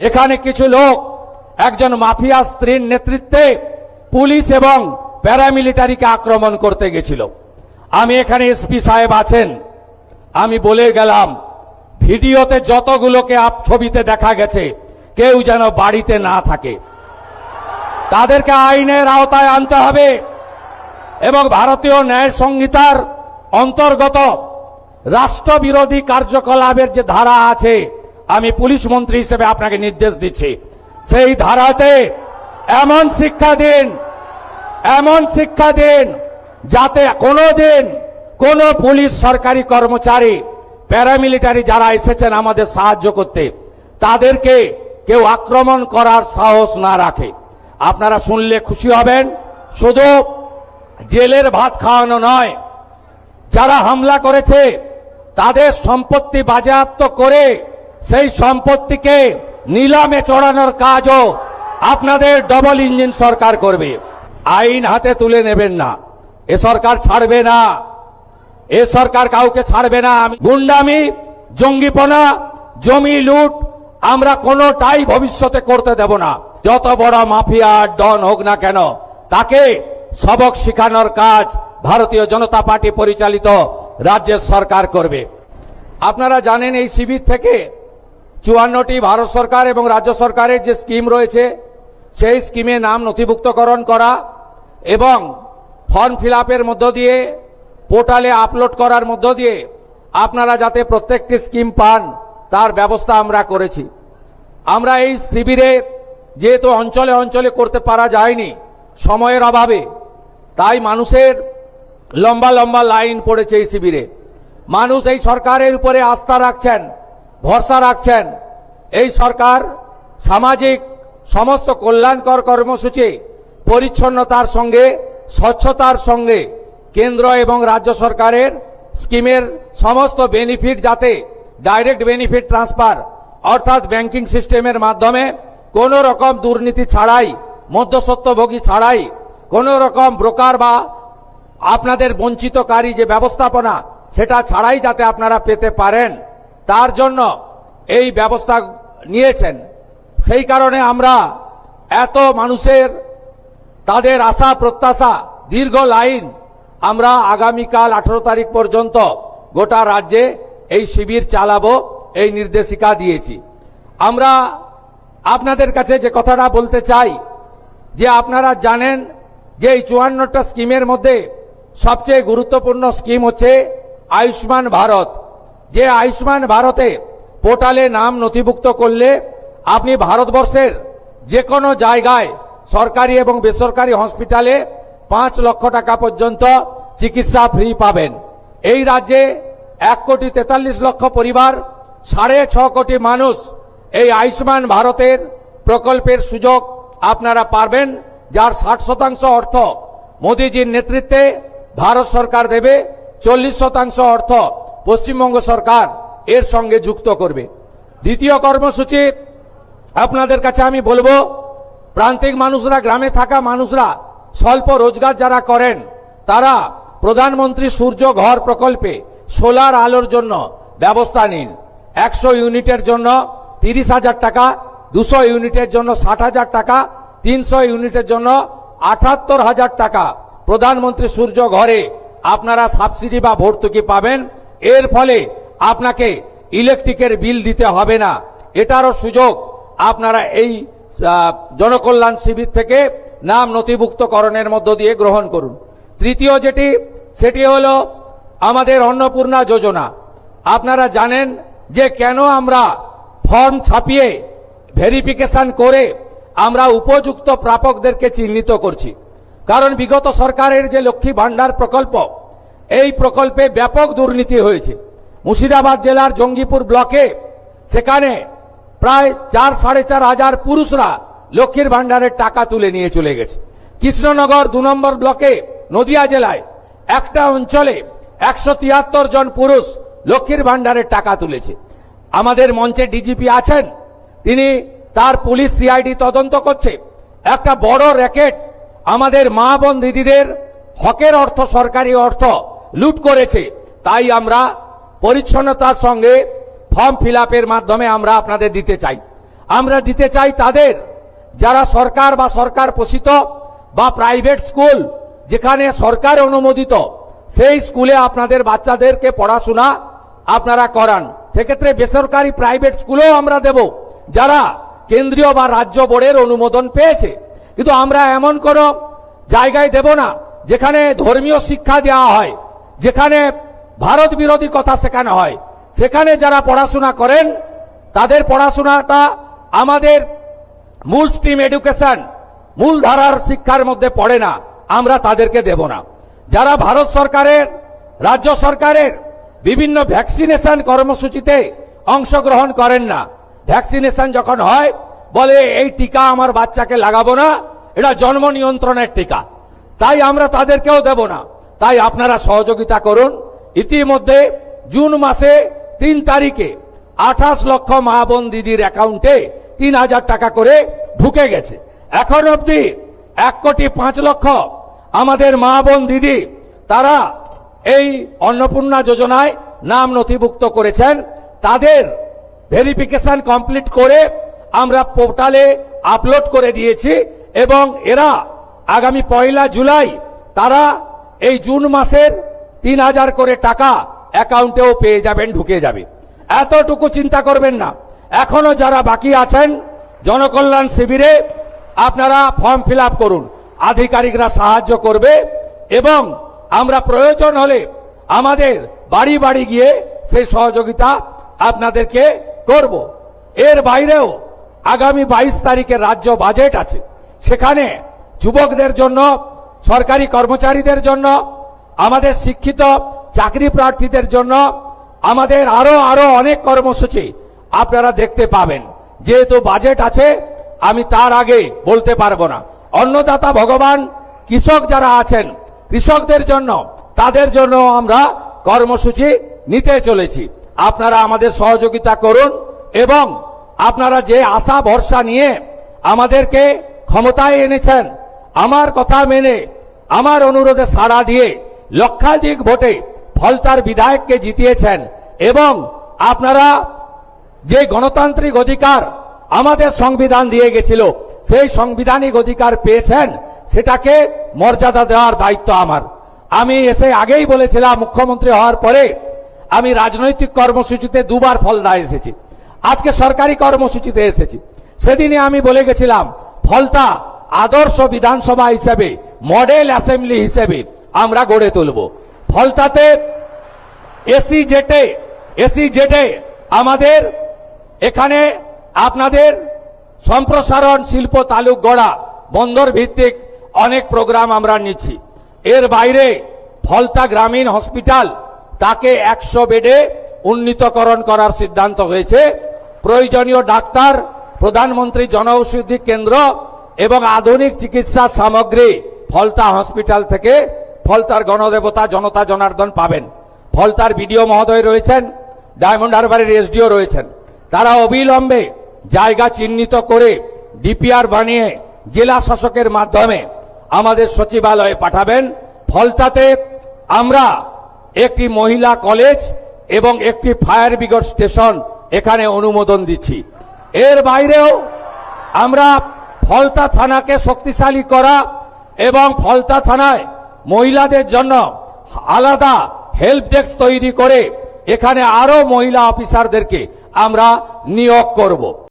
এখানে কিছু লোক একজন মাফিয়া স্ত্রীর নেতৃত্বে পুলিশ এবং প্যারামিলিটারিকে আক্রমণ করতে গেছিল। আমি এখানে এসপি সাহেব আছেন, আমি বলে গেলাম ভিডিওতে যতগুলোকে ছবিতে দেখা গেছে কেউ যেন বাড়িতে না থাকে, তাদেরকে আইনের আওতায় আনতে হবে এবং ভারতীয় ন্যায় সংহিতার অন্তর্গত রাষ্ট্রবিরোধী কার্যকলাপের যে ধারা আছে, আমি পুলিশ মন্ত্রী হিসেবে আপনাকে নির্দেশ দিচ্ছি, সেই ধারাতে এমন শিক্ষা দিন যাতে কোনোদিন কোন পুলিশ সরকারি কর্মচারী প্যারামিলিটারি যারা এসেছেন আমাদের সাহায্য করতে তাদেরকে কেউ আক্রমণ করার সাহস না রাখে। আপনারা শুনলে খুশি হবেন, শুধু জেলের ভাত খাওয়ানো নয়, যারা হামলা করেছে তাদের সম্পত্তি বাজেয়াপ্ত করে সেই সম্পত্তিকে নিলামে চড়ানোর কাজও আপনাদের ডবল ইঞ্জিন সরকার করবে। আইন হাতে তুলে নেবেন না, এ সরকার ছাড়বে না, এ সরকার কাউকে ছাড়বে না। গুন্ডামি, জঙ্গিপনা, জমি লুট আমরা কোনোটাই ভবিষ্যতে করতে দেব না। যত বড় মাফিয়া ডন হোক না কেন তাকে সবক শেখানোর কাজ ভারতীয় জনতা পার্টি পরিচালিত রাজ্যের সরকার করবে। আপনারা জানেন এই শিবির থেকে 54টি ভারত সরকার এবং রাজ্য সরকারের যে স্কিম রয়েছে সেই স্কিমে নাম নথিভুক্তকরণ করা এবং ফর্ম ফিল আপের মধ্য দিয়ে পোর্টালে আপলোড করার মধ্য দিয়ে আপনারা যাতে প্রত্যেকটি স্কিম পান তার ব্যবস্থা আমরা করেছি। আমরা এই শিবিরে যেহেতু অঞ্চলে অঞ্চলে করতে পারা যায়নি সময়ের অভাবে, তাই মানুষের লম্বা লম্বা লাইন পড়েছে এই শিবিরে। মানুষ এই সরকারের উপরে আস্থা রাখছেন, ভরসা রাখছেন। এই সরকার সামাজিক সমস্ত কল্যাণকর কর্মসূচি পরিচ্ছন্নতার সঙ্গে স্বচ্ছতার সঙ্গে কেন্দ্র এবং রাজ্য সরকারের স্কিমের সমস্ত বেনিফিট যাতে ডাইরেক্ট বেনিফিট ট্রান্সফার অর্থাৎ ব্যাংকিং সিস্টেমের মাধ্যমে কোনো রকম দুর্নীতি ছাড়াই, মধ্যস্বত্বভোগী ছাড়াই, কোনো রকম ব্রোকার বা আপনাদের বঞ্চিতকারী যে ব্যবস্থাপনা সেটা ছাড়াই যাতে আপনারা পেতে পারেন তার জন্য এই ব্যবস্থা নিয়েছেন। সেই কারণে আমরা এত মানুষের তাদের আশা প্রত্যাশা দীর্ঘ লাইন আমরা আগামীকাল 18 তারিখ পর্যন্ত গোটা রাজ্যে এই শিবির চালাবো এই নির্দেশিকা দিয়েছি। আমরা আপনাদের কাছে যে কথাটা বলতে চাই যে আপনারা জানেন যে এই 54টা স্কিমের মধ্যে সবচেয়ে গুরুত্বপূর্ণ স্কিম হচ্ছে আয়ুষ্মান ভারত। যে আয়ুষ্মান ভারতে পোর্টালে নাম নথিভুক্ত করলে আপনি ভারতবর্ষের যে কোনো জায়গায় সরকারি এবং বেসরকারি হসপিটালে 5 লক্ষ টাকা পর্যন্ত চিকিৎসা ফ্রি পাবেন। এই রাজ্যে 1,43,00,000 পরিবার, 6.5 কোটি মানুষ এই আয়ুষ্মান ভারতের প্রকল্পের সুযোগ আপনারা পাবেন, যার 60% অর্থ মোদীজির নেতৃত্বে ভারত সরকার দেবে, 40% অর্থ পশ্চিমবঙ্গ সরকার এর সঙ্গে যুক্ত করবে। দ্বিতীয় কর্মসূচি আপনাদের কাছে আমি বলবো, প্রান্তিক মানুষরা, গ্রামে থাকা মানুষরা, স্বল্প রোজগার যারা করেন তারা প্রধানমন্ত্রী সূর্য ঘর প্রকল্পে সোলার আলোর জন্য ব্যবস্থা নিন। 100 ইউনিটের জন্য 30,000 টাকা, 200 ইউনিটের জন্য 60,000 টাকা, 300 ইউনিটের জন্য 78,000 টাকা প্রধানমন্ত্রী সূর্য ঘরে আপনারা সাবসিডি বা ভর্তুকি পাবেন। এর ফলে আপনাকে ইলেকট্রিকের বিল দিতে হবে না। এটারও সুযোগ আপনারা এই জনকল্যাণ শিবির থেকে নাম নথিভুক্তকরণের মধ্য দিয়ে গ্রহণ করুন। তৃতীয় সেটি হলো আমাদের অন্নপূর্ণা যোজনা। আপনারা জানেন যে কেন আমরা ফর্ম ছাপিয়ে ভেরিফিকেশন করে আমরা উপযুক্ত প্রাপকদেরকে চিহ্নিত করছি। কারণ বিগত সরকারের যে লক্ষ্মী ভান্ডার প্রকল্প, এই প্রকল্পে ব্যাপক দুর্নীতি হয়েছে। মুর্শিদাবাদ জেলার জঙ্গিপুর ব্লকে সেখানে প্রায় 4-4.5 হাজার পুরুষরা লক্ষ্মীর ভান্ডারের টাকা তুলে নিয়ে চলে গেছে। কৃষ্ণনগর 2 নম্বর ব্লকে নদিয়া জেলায় একটা অঞ্চলে 173 জন পুরুষ লক্ষ্মীর ভান্ডারের টাকা তুলেছে। আমাদের মঞ্চে ডিজিপি আছেন, তিনি তার পুলিশ সিআইডি তদন্ত করছে। একটা বড় র্যাকেট আমাদের মা বোন দিদিদের হকের অর্থ, সরকারি অর্থ লুট করেছে। তাই আমরা পরিচ্ছন্নতার সঙ্গে ফর্ম ফিল আপের মাধ্যমে আমরা আপনাদের দিতে চাই। আমরা দিতে চাই তাদের যারা সরকার বা সরকার পোষিত বা প্রাইভেট স্কুল যেখানে সরকার অনুমোদিত সেই স্কুলে আপনাদের বাচ্চাদেরকে পড়াশোনা আপনারা করান। সেক্ষেত্রে বেসরকারি প্রাইভেট স্কুলেও আমরা দেব যারা কেন্দ্রীয় বা রাজ্য বোর্ডের অনুমোদন পেয়েছে। কিন্তু আমরা এমন কোন জায়গায় দেব না যেখানে ধর্মীয় শিক্ষা দেওয়া হয়, যেখানে ভারত বিরোধী কথা শেখানো হয়। সেখানে যারা পড়াশোনা করেন তাদের পড়াশোনাটা আমাদের মূল স্ট্রিম এডুকেশন, মূল ধারার শিক্ষার মধ্যে পড়ে না, আমরা তাদেরকে দেব না। যারা ভারত সরকারের, রাজ্য সরকারের বিভিন্ন ভ্যাকসিনেশন কর্মসূচিতে অংশগ্রহণ করেন না, ভ্যাকসিনেশন যখন হয় বলে এই টিকা আমার বাচ্চাকে লাগাবো না, এটা জন্ম নিয়ন্ত্রণের টিকা, তাই আমরা তাদেরকেও দেব না। তাই আপনারা সহযোগিতা করুন। ইতিমধ্যে জুন মাসে 3 তারিখে 28 লক্ষ মা বোন দিদির অ্যাকাউন্টে 3000 টাকা করে ঢুকে গেছে। এখন অবধি 1,05,00,000 আমাদের মা বোন দিদি তারা এই অন্নপূর্ণা যোজনায় নাম নথিভুক্ত করেছেন। তাদের ভেরিফিকেশন কমপ্লিট করে আমরা পোর্টালে আপলোড করে দিয়েছি এবং এরা আগামী 1 জুলাই তারা এই জুন মাসের 3000 করে টাকা অ্যাকাউন্টেও পেয়ে যাবেন, ঢুকে যাবে। এতটুকু চিন্তা করবেন না। এখনো যারা বাকি আছেন জনকল্যাণ শিবিরে আপনারা ফর্ম ফিল আপ করুন, আধিকারিকরা সাহায্য করবে এবং আমরা প্রয়োজন হলে আমাদের বাড়ি বাড়ি গিয়ে সেই সহযোগিতা আপনাদেরকে করব। এর বাইরেও আগামী 22 তারিখে রাজ্য বাজেট আছে, সেখানে যুবকদের জন্য, সরকারি কর্মচারীদের জন্য, আমাদের শিক্ষিত চাকরি প্রার্থীদের জন্য আমাদের আরো অনেক কর্মসূচি আপনারা দেখতে পাবেন। যেহেতু বাজেট আছে আমি তার আগে বলতে পারবো না। অন্নদাতা ভগবান, কৃষক যারা আছেন কৃষকদের জন্য, তাদের জন্য আমরা কর্মসূচি নিতে চলেছি। আপনারা আমাদের সহযোগিতা করুন এবং আপনারা যে আশা ভরসা নিয়ে আমাদেরকে ক্ষমতায় এনেছেন, আমার কথা মেনে আমার অনুরোধে সাড়া দিয়ে লক্ষাধিক ভোটে ফলতার বিধায়ককে জিতিয়েছেন এবং আপনারা যে গণতান্ত্রিক অধিকার আমাদের সংবিধান দিয়ে গেছিল সেই সাংবিধানিক অধিকার পেয়েছেন, সেটাকে মর্যাদা দেওয়ার দায়িত্ব আমার। আমি এসে আগেই বলেছিলাম, মুখ্যমন্ত্রী হওয়ার পরে আমি রাজনৈতিক কর্মসূচিতে 2 বার ফলদা এসেছি, আজকে সরকারি কর্মসূচিতে এসেছি। সেদিনে আমি বলে গেছিলাম ফলতা আদর্শ বিধানসভা হিসেবে, মডেল অ্যাসেম্বলি হিসেবে আমরা গড়ে তুলব। ফলতাতে এসি জেটে আমাদের এখানে আপনাদের সম্প্রসারণ, শিল্প তালুক গড়া, বন্দর ভিত্তিক অনেক প্রোগ্রাম আমরা নিচ্ছি। এর বাইরে ফলতা গ্রামীণ হসপিটাল তাকে 100 বেডে উন্নীতকরণ করার সিদ্ধান্ত হয়েছে। প্রয়োজনীয় ডাক্তার, প্রধানমন্ত্রী জনঔষধি কেন্দ্র এবং আধুনিক চিকিৎসা সামগ্রী ফলতা হসপিটাল থেকে ফলতার গণদেবতা জনতা জনার্দন পাবেন। ফলতার বিডিও মহোদয় রয়েছেন, ডায়মন্ড হারবারের এসডিও রয়েছেন, তারা অবিলম্বে জায়গা চিহ্নিত করে ডিপিআর বানিয়ে জেলা শাসকের মাধ্যমে আমাদের সচিবালয়ে পাঠাবেন। ফলতাতে আমরা একটি মহিলা কলেজ এবং একটি ফায়ার ব্রিগেড স্টেশন এখানে অনুমোদন দিচ্ছি। এর বাইরেও আমরা ফলতা থানাকে শক্তিশালী করা এবং ফলতা থানায় মহিলাদের জন্য আলাদা হেল্প ডেস্ক তৈরি করে এখানে আরো মহিলা অফিসারদেরকে আমরা নিয়োগ করব।